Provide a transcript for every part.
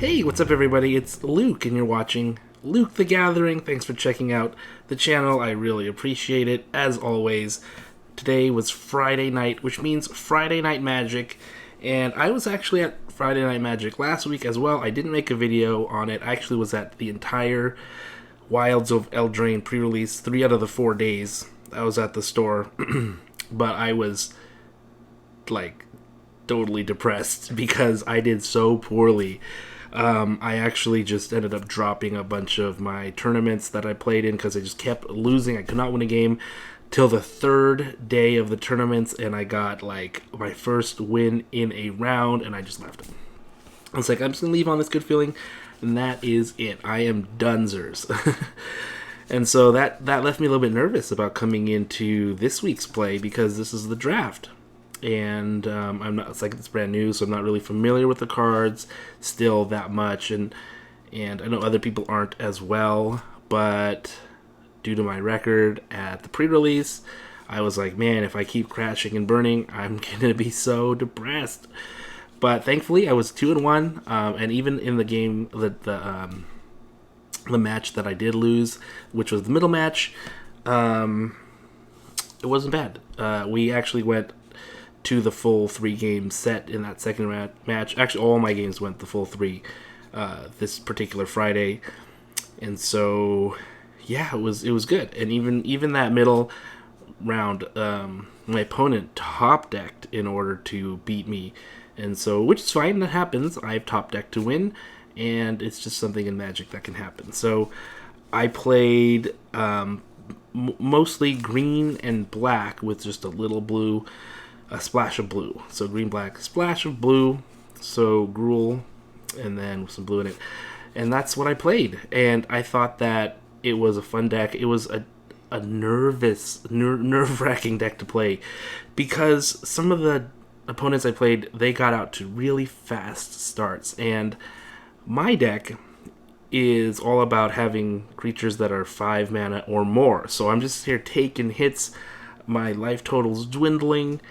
Hey, what's up, everybody? It's Luke, and you're watching Luke the Gathering. Thanks for checking out the channel. I really appreciate it, as always. Today was Friday night, which means Friday Night Magic, and I was actually at Friday Night Magic last week as well. I didn't make a video on it. I actually was at the entire Wilds of Eldraine pre-release 3 out of the 4 days. I was at the store, but I was, like, totally depressed because I did so poorly. I actually just ended up dropping a bunch of my tournaments that I played in because I just kept losing. I could not win a game till the 3rd day of the tournaments, and I got like my first win in a round, and I just left it. I was like, I'm just gonna leave on this good feeling, and that is it. I am donezzers. And so that left me a little bit nervous about coming into this week's play because this is the draft. And I'm not. It's like it's brand new, so I'm not really familiar with the cards still that much, and I know other people aren't as well. But due to my record at the pre-release, I was like, man, if I keep crashing and burning, I'm gonna be so depressed. But thankfully, I was 2-1, and even in the game, the match that I did lose, which was the middle match, it wasn't bad. We actually went to the full 3-game set in that second match. Actually, all my games went the full 3 this particular Friday, and so yeah, it was good. And even that middle round, my opponent top decked in order to beat me, and so which is fine. That happens. I've top decked to win, and it's just something in Magic that can happen. So I played mostly green and black with just a little blue. A splash of blue. So green, black, splash of blue. So Gruul, and then some blue in it. And that's what I played. And I thought that it was a fun deck. It was a nerve-wracking deck to play because some of the opponents I played, they got out to really fast starts. And my deck is all about having creatures that are 5 mana or more. So I'm just here taking hits. My life total's dwindling,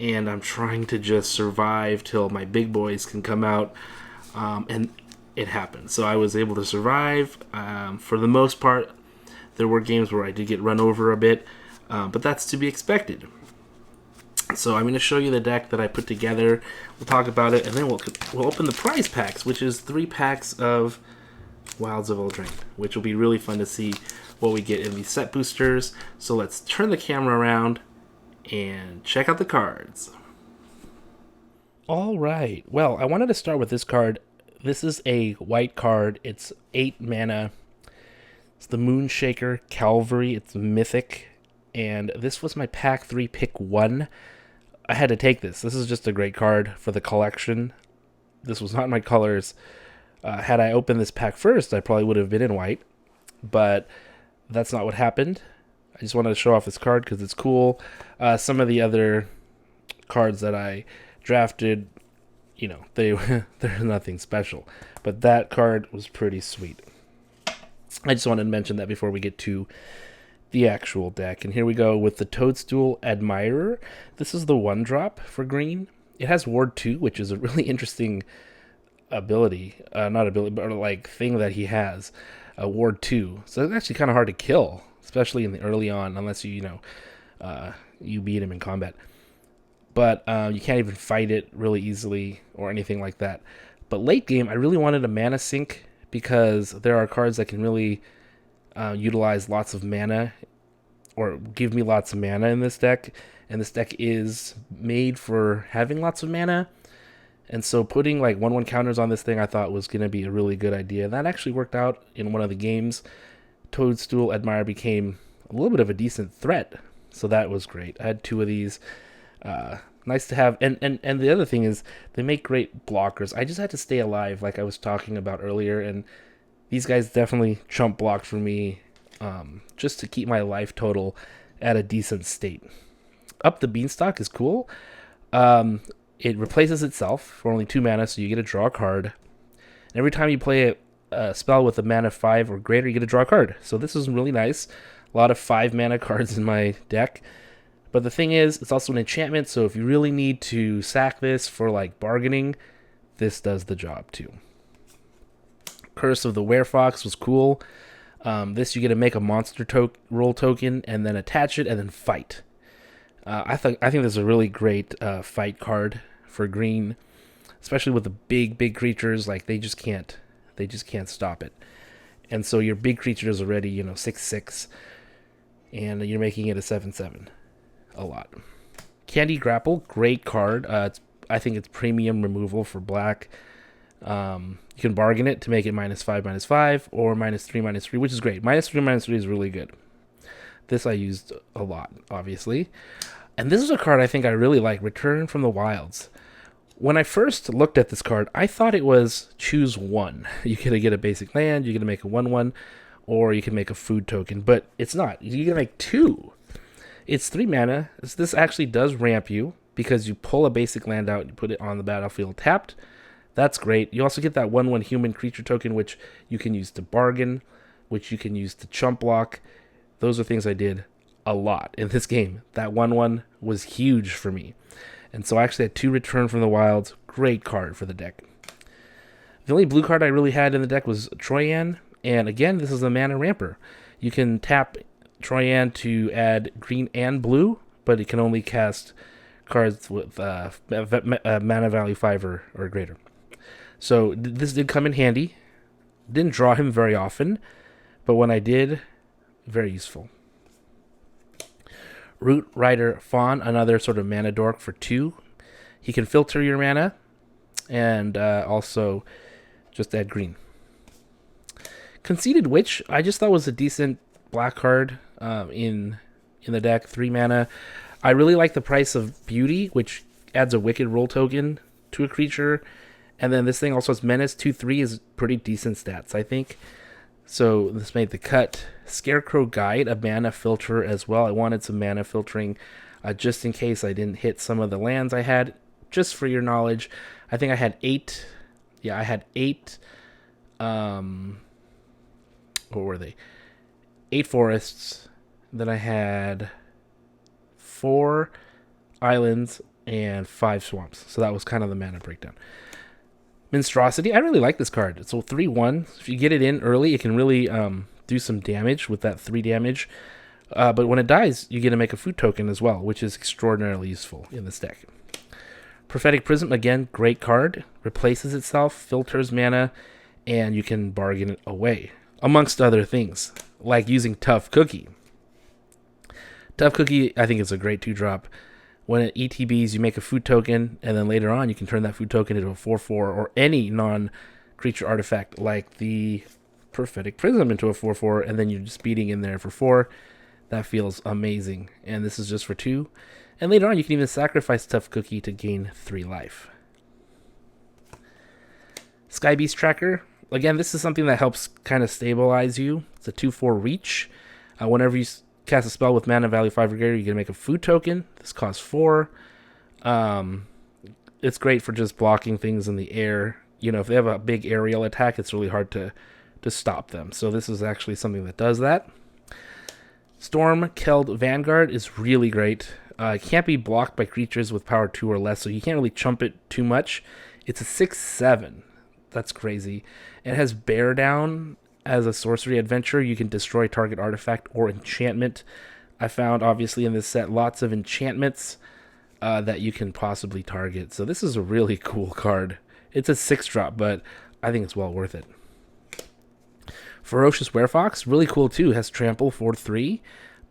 and I'm trying to just survive till my big boys can come out, and it happened. So I was able to survive. For the most part, there were games where I did get run over a bit, but that's to be expected. So I'm going to show you the deck that I put together. We'll talk about it, and then we'll open the prize packs, which is 3 packs of Wilds of Eldraine, which will be really fun to see what we get in these set boosters. So let's turn the camera around and check out the cards. All right. Well, I wanted to start with this card. This is a white card. It's 8 mana. It's the Moonshaker Cavalry. It's mythic. And this was my pack 3, pick 1. I had to take this. This is just a great card for the collection. This was not my colors. Had I opened this pack first, I probably would have been in white. But that's not what happened. I just wanted to show off this card because it's cool. Some of the other cards that I drafted, you know, they're nothing special. But that card was pretty sweet. I just wanted to mention that before we get to the actual deck. And here we go with the Toadstool Admirer. This is the 1-drop for green. It has Ward 2, which is a really interesting ability. Not ability, but like thing that he has. Ward 2. So it's actually kind of hard to kill, especially in the early on, unless you beat him in combat. But you can't even fight it really easily or anything like that. But late game, I really wanted a mana sink because there are cards that can really utilize lots of mana or give me lots of mana in this deck. And this deck is made for having lots of mana. And so putting like 1/1 counters on this thing I thought was going to be a really good idea. That actually worked out in one of the games. Toadstool Admirer became a little bit of a decent threat. So that was great. I had 2 of these. Nice to have. And the other thing is they make great blockers. I just had to stay alive like I was talking about earlier. And these guys definitely chump blocked for me just to keep my life total at a decent state. Up the Beanstalk is cool. It replaces itself for only 2 mana, so you get to draw a card. And every time you play a spell with a mana 5 or greater, you get to draw a card. So this is really nice. A lot of 5 mana cards in my deck. But the thing is, it's also an enchantment, so if you really need to sack this for like bargaining, this does the job too. Curse of the Werefox was cool. This you get to make a monster roll token and then attach it and then fight. I think this is a really great fight card for green, especially with the big creatures. Like they just can't stop it. And so your big creature is already 6/6, and you're making it a 7/7. A lot. Candy Grapple, great card. I think it's premium removal for black. You can bargain it to make it -5/-5 or -3/-3, which is great. -3/-3 is really good. This I used a lot, obviously. And this is a card I think I really like, Return from the Wilds. When I first looked at this card, I thought it was choose one. You can get a basic land, you can make a 1/1, or you can make a food token, but it's not. You can make two. It's 3 mana. This actually does ramp you because you pull a basic land out and you put it on the battlefield tapped. That's great. You also get that 1/1 human creature token, which you can use to bargain, which you can use to chump block. Those are things I did a lot in this game. That 1/1 was huge for me. And so I actually had 2 Return from the Wilds. Great card for the deck. The only blue card I really had in the deck was Troyan. And again, this is a mana ramper. You can tap Troyan to add green and blue, but it can only cast cards with mana value 5 or greater. So this did come in handy. Didn't draw him very often, but when I did, very useful. Root Rider Fawn, another sort of mana dork for 2. He can filter your mana and also just add green. Conceited Witch, I just thought was a decent black card in the deck. 3 mana. I really like the price of Beauty, which adds a Wicked roll token to a creature. And then this thing also has Menace. 2/3 is pretty decent stats, I think. So this made the cut. Scarecrow Guide, a mana filter as well. I wanted some mana filtering just in case I didn't hit some of the lands I had. Just for your knowledge, I think I had 8. Yeah, I had 8. What were they? 8 forests. Then I had 4 islands and 5 swamps. So that was kind of the mana breakdown. Monstrosity, I really like this card. So 3/1. If you get it in early, it can really do some damage with that 3 damage. But when it dies, you get to make a food token as well, which is extraordinarily useful in this deck. Prophetic Prism, again, great card. Replaces itself, filters mana, and you can bargain it away. Amongst other things, like using Tough Cookie. Tough Cookie, I think, is a great 2-drop. When it ETBs, you make a food token, and then later on, you can turn that food token into a 4/4 or any non-creature artifact, like the Prophetic Prism, into a 4/4, and then you're just beating in there for 4. That feels amazing. And this is just for 2. And later on, you can even sacrifice Tough Cookie to gain 3 life. Sky Beast Tracker. Again, this is something that helps kind of stabilize you. It's a 2/4 reach. Whenever you cast a spell with mana value 5 or greater, you can make a food token. This costs 4. It's great for just blocking things in the air. If they have a big aerial attack, it's really hard to stop them. So this is actually something that does that. Storm-Keld Vanguard is really great. It can't be blocked by creatures with power 2 or less, so you can't really chump it too much. It's a 6/7. That's crazy. It has Bear Down as a sorcery adventure. You can destroy target artifact or enchantment. I found, obviously, in this set, lots of enchantments that you can possibly target. So this is a really cool card. It's a 6-drop, but I think it's well worth it. Ferocious Werefox, really cool too. It has Trample 4/3,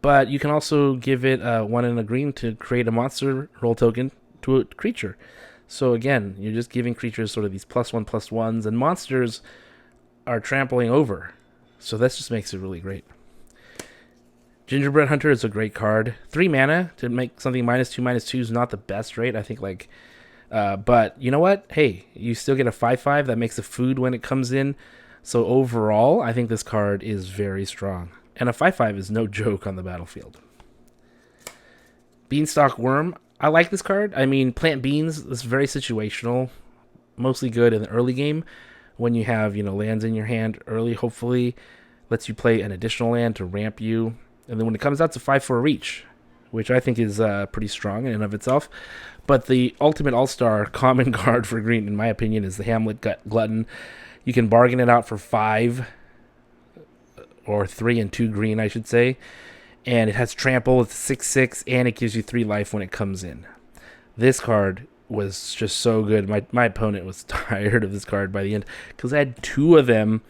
but you can also give it 1 and a green to create a monster roll token to a creature. So again, you're just giving creatures sort of these +1/+1s, and monsters are trampling over. So this just makes it really great. Gingerbread Hunter is a great card. 3 mana to make something -2/-2 is not the best rate, I think. But you know what? Hey, you still get a 5/5 that makes a food when it comes in. So overall, I think this card is very strong. And a 5/5 is no joke on the battlefield. Beanstalk Worm. I like this card. I mean, plant beans is very situational. Mostly good in the early game when you have, lands in your hand early, hopefully. Lets you play an additional land to ramp you. And then when it comes out, it's a 5/4 reach, which I think is pretty strong in and of itself. But the ultimate all-star common card for green, in my opinion, is the Hamlet Glutton. You can bargain it out for 5 or 3 and 2 green, I should say. And it has trample, it's 6/6, and it gives you 3 life when it comes in. This card was just so good. My opponent was tired of this card by the end because I had 2 of them.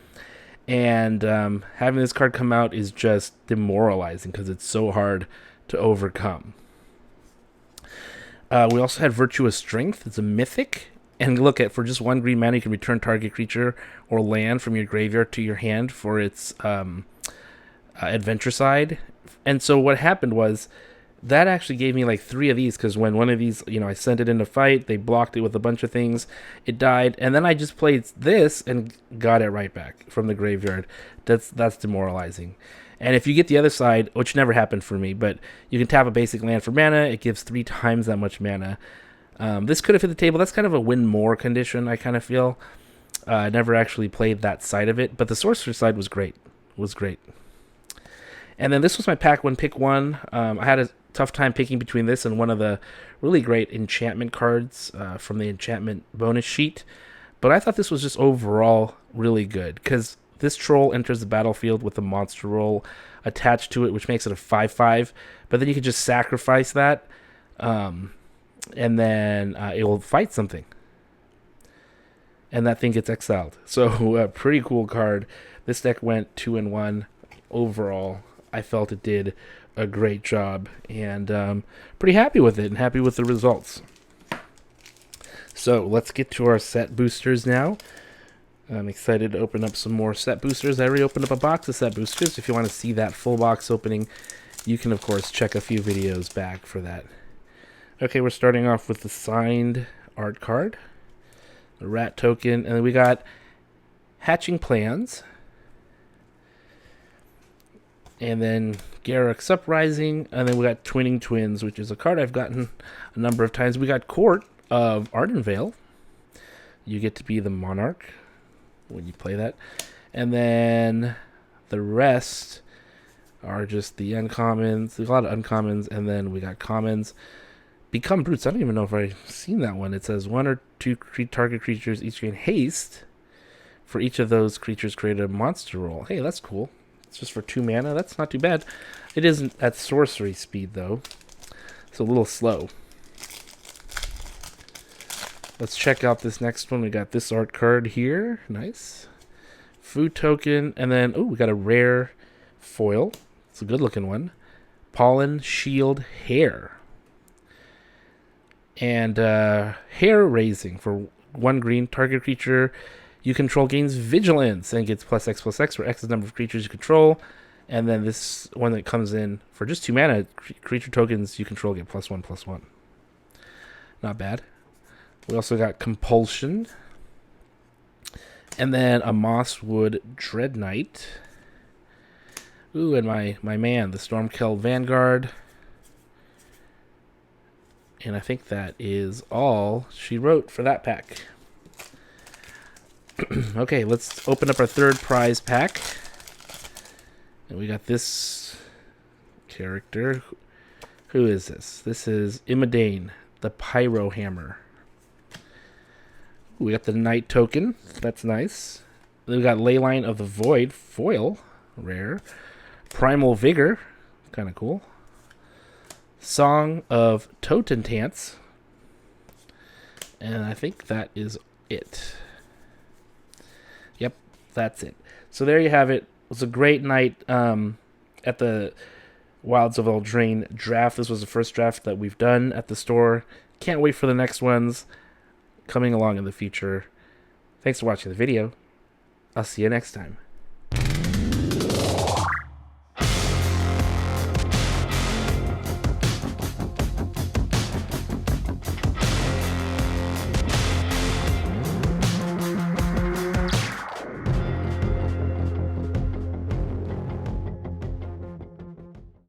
And having this card come out is just demoralizing because it's so hard to overcome. We also had Virtuous Strength. It's a mythic. And look at, for just 1 green mana, you can return target creature or land from your graveyard to your hand for its adventure side. And so what happened was that actually gave me like 3 of these, because when one of these, I sent it into fight, they blocked it with a bunch of things, it died, and then I just played this and got it right back from the graveyard. That's demoralizing. And if you get the other side, which never happened for me, but you can tap a basic land for mana, it gives 3 times that much mana. This could have hit the table. That's kind of a win more condition, I kind of feel. I never actually played that side of it, but the sorcerer side was great. And then this was my pack 1 pick 1. I had a tough time picking between this and one of the really great enchantment cards from the enchantment bonus sheet. But I thought this was just overall really good because this troll enters the battlefield with a monster roll attached to it, which makes it a 5/5. But then you can just sacrifice that, and then it will fight something. And that thing gets exiled. So a pretty cool card. This deck went 2-1 overall. I felt it did a great job, and pretty happy with it and happy with the results. So let's get to our set boosters now. I'm excited to open up some more set boosters. I already opened up a box of set boosters. If you want to see that full box opening, you can, of course, check a few videos back for that. Okay, we're starting off with the signed art card, the rat token, and then we got Hatching Plans. And then Garruk's Uprising, and then we got Twinning Twins, which is a card I've gotten a number of times. We got Court of Ardenvale. You get to be the monarch when you play that. And then the rest are just the uncommons. There's a lot of uncommons, and then we got commons. Become Brutes. I don't even know if I've seen that one. It says 1 or 2 target creatures each gain haste. For each of those creatures, create a monster roll. Hey, that's cool. It's just for 2 mana. That's not too bad. It isn't at sorcery speed, though. It's a little slow. Let's check out this next one. We got this art card here. Nice. Food token. And then, we got a rare foil. It's a good-looking one. Pollen Shield Hair. And hair raising for 1 green. Target creature you control gains vigilance and gets +X/+X for X number of creatures you control. And then this one that comes in for just 2 mana, creature tokens you control get +1/+1. Not bad. We also got Compulsion. And then a Mosswood Dread Knight. Ooh, and my man, the Stormkeld Vanguard. And I think that is all she wrote for that pack. Okay, let's open up our 3rd prize pack. And we got this character. Who is this? This is Eldraine, the Pyro Hammer. We got the Knight token. That's nice. Then we got Leyline of the Void, foil, rare. Primal Vigor, kind of cool. Song of Totentance. And I think that is it. Yep, that's it. So there you have it. It was a great night at the Wilds of Eldraine draft. This was the first draft that we've done at the store. Can't wait for the next ones coming along in the future. Thanks for watching the video. I'll see you next time.